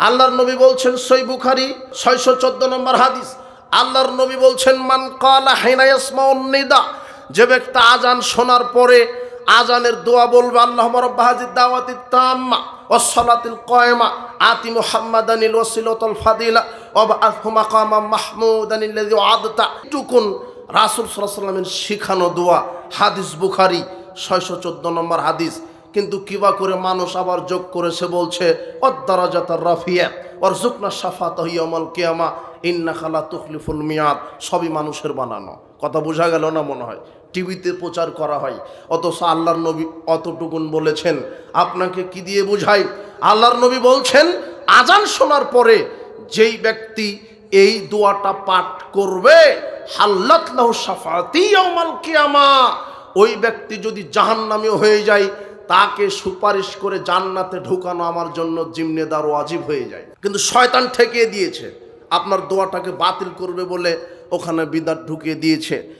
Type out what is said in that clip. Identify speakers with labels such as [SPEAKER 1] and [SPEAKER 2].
[SPEAKER 1] আল্লাহর নবী বলছেন, সহিহ বুখারী 614 নম্বর হাদিস, আল্লাহর নবী বলছেন, মান ক্বালা হিনা ইয়াসমাউন নিদা, যে ব্যক্তি আজান শোনার পরে আজানের দোয়া বলবে, আল্লাহুম্মা রাব্বা হাযিদ দাওয়াতিত তাম্মা ওয়াস সালাতিল কায়মা আতি মুহাম্মাদানিল ওয়াসিলাতাল ফাদিলা ওয়া বাআথহু মাকামাম মাহমুদানিল্লাযী ওয়া'আদতা, টুকুন রাসূল সাল্লাল্লাহু আলাইহি ওয়াসাল্লামের শিখানো দোয়া। হাদিস বুখারী 614 নম্বর হাদিস। কিন্তু কিবা করে মানুষ আবার যোগ করেছে, বলছে অদ্দারাজাতার রাফিয়া ওয়ারযুকনা শাফাতাহু ইয়াউমাল কিয়ামা ইন্নাকা লা তুখলিফুল মিয়াদ। সবই মানুষের বানানো কথা। বোঝা গেল না? মনে হয় টিভিতে প্রচার করা হয়, অথচ আল্লাহর নবী অতটুকুন বলেছেন। আপনাকে কি দিয়ে বুঝাই? আল্লাহর নবী বলছেন, আজান শোনার পরে যেই ব্যক্তি এই দোয়াটা পাঠ করবে, হাল্লাত লাহু শাফাআতি ইয়াউমাল কিয়ামা, ওই ব্যক্তি যদি জাহান্নামী হয়ে যায়, তাকে সুপারিশ করে জান্নাতে ঢুকানো আমার জন্য জিম্মেদার ওয়াজিব হয়ে যায়। কিন্তু শয়তান ঠেকিয়ে দিয়েছে, আপনার দোয়াটাকে বাতিল করবে বলে ওখানে বিদআত ঢুকিয়ে দিয়েছে।